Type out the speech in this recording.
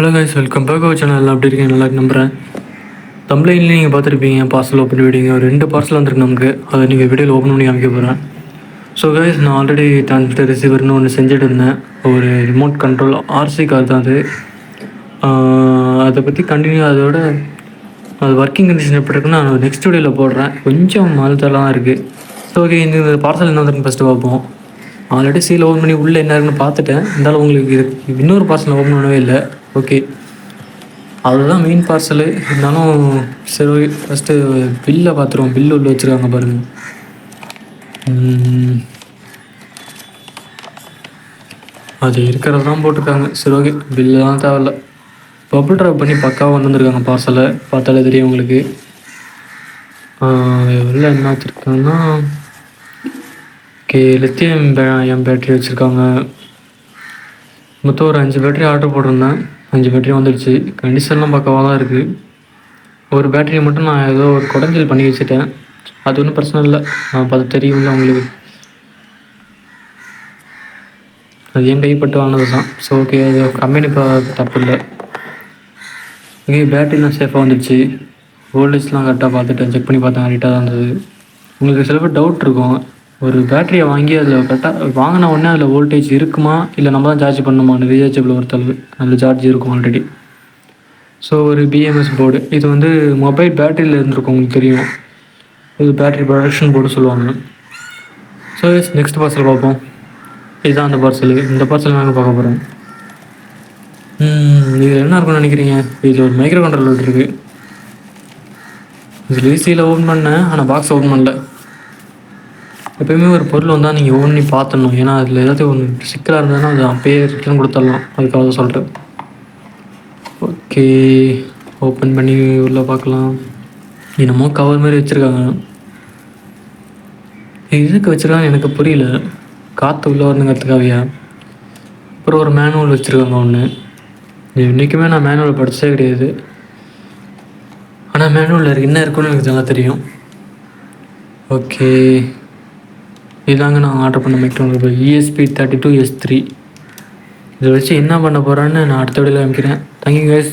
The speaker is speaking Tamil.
Hello guys, welcome back our channel. அப்படி இருக்கீங்க? நல்லா நம்புகிறேன். தம்ப்லைன்லேயும் நீங்கள் பார்த்துருப்பீங்க, பார்சல் ஓப்பன் வீடிங்க ஒரு 2 பார்சல் வந்துருக்கு நமக்கு. அதை நீங்கள் வீடியோவில் ஓப்பன் பண்ணி காமிக்க போகிறேன். ஸோ கைஸ், நான் ஆல்ரெடி டிரான்ஸ்மிட்டர் ரிசீவர்னு ஒன்று செஞ்சுட்டு இருந்தேன். ஒரு ரிமோட் கண்ட்ரோல் ஆர்சி கார் தான் அது. அதை பற்றி கண்டினியூ அதோட அது ஒர்க்கிங் கண்டிஷன் எப்படி இருக்குன்னு நான் நெக்ஸ்ட் வீடியோவில் போடுறேன். கொஞ்சம் மாறுதலாம் இருக்குது. ஸோ ஓகே, இந்த பார்சல் என்ன வந்துருக்கு ஃபஸ்ட்டு பார்ப்போம். ஆல்ரெடி சீல் ஓப்பன் பண்ணி உள்ளே என்ன இருக்குன்னு பார்த்துட்டேன். இருந்தாலும் உங்களுக்கு இன்னொரு பார்சல் ஓப்பன் பண்ணவே இல்லை. ஓகே, அதுதான் மெயின் பார்சலு. இருந்தாலும் சரி, ஓகே, ஃபஸ்ட்டு பில்லை பார்த்துருவோம். பில்லு உள்ள வச்சுருக்காங்க பாருங்கள். அது இருக்கிறது தான் போட்டிருக்காங்க. சரி, ஓகே, பில்லு தான் தேவையில்ல. பபுள் ட்ராப் பண்ணி பக்காவாக வந்துருக்காங்க பார்சலை. பார்த்தாலே தெரியும் உங்களுக்கு. எவ்வளோ என்ன வச்சுருக்காங்கன்னா, ஓகே, லித்தியம் எம் பேட்ரி வச்சுருக்காங்க. மொத்தம் ஒரு 5 பேட்டரி ஆர்டர் போட்டிருந்தேன். 5 பேட்டரி வந்துடுச்சு. கண்டிஷன்லாம் பக்காவாக தான் இருக்குது. ஒரு பேட்டரியை மட்டும் நான் ஏதோ ஒரு குடஞ்சல் பண்ணி வச்சுட்டேன். அது ஒன்றும் பிரச்சனை இல்லை. பார்த்து தெரியும்ல உங்களுக்கு. அது என் கைப்பட்டு வாங்கினது தான். ஸோ ஓகே, அது கம்பெனி இப்போ தப்பு இல்லை. ஓகே, பேட்டரிலாம் சேஃபாக வந்துடுச்சு. வோல்டேஜ்லாம் கரெக்டாக பார்த்துட்டேன், செக் பண்ணி பார்த்தேன், கரெக்டாக தான் இருந்தது. உங்களுக்கு சில பேர் டவுட் இருக்கும், ஒரு பேட்டரியை வாங்கி அதில் கரெக்டாக வாங்கின உடனே அதில் வோல்டேஜ் இருக்குமா, இல்லை நம்ம தான் சார்ஜ் பண்ணணுமான்னு. ரீசார்ஜபிள் ஒருத்தளவு அதில் சார்ஜ் இருக்கும் ஆல்ரெடி. ஸோ ஒரு பிஎம்எஸ் போர்டு, இது வந்து மொபைல் பேட்டரியில் இருந்திருக்கும், உங்களுக்கு தெரியும். இது பேட்டரி ப்ரொடக்ஷன் போர்டு சொல்லுவாங்க. ஸோ நெக்ஸ்ட் பார்சல் பார்ப்போம். இதுதான் அந்த பார்சல். இந்த பார்சல் நாங்கள் பார்க்க போகிறோம். இது என்ன இருக்குன்னு நினைக்கிறீங்க? இதில் ஒரு மைக்ரோ கண்ட்ரோலர் இருக்குது. இதில் ஈஸியில் ஓப்பன் பண்ணேன், ஆனால் பாக்ஸ் ஓப்பன் பண்ணல. எப்போயுமே ஒரு பொருள் வந்தால் நீங்கள் ஓப்பன் பண்ணி பார்த்துடணும். ஏன்னா அதில் ஏதாச்சும் ஒன்று சிக்கலாக இருந்ததுன்னா அது அப்பயே ரிட்டர்ன் கொடுத்துடலாம். அதுக்காக தான் சொல்கிறேன். ஓகே, ஓப்பன் பண்ணி உள்ளே பார்க்கலாம். என்னமோ கவர் மாதிரி வச்சுருக்காங்க. எதுக்கு வச்சுருக்காங்கன்னு எனக்கு புரியல. காற்று உள்ளே வரணுங்கிறதுக்காகவே. அப்புறம் ஒரு மேனுவல் வச்சுருக்காங்க ஒன்று. இன்றைக்குமே நான் மேனுவல் படித்ததே கிடையாது. ஆனால் மேனுவலில் என்ன இருக்குன்னு எனக்கு நல்லா தெரியும். ஓகே, இதாங்க நான் ஆர்டர் பண்ண மைக்ரோகண்ட்ரோலர் ESP32S3. இதை வச்சு என்ன பண்ண போகிறேன்னு நான் அடுத்த வீடியோவில் காமிக்கிறேன். Thank you guys.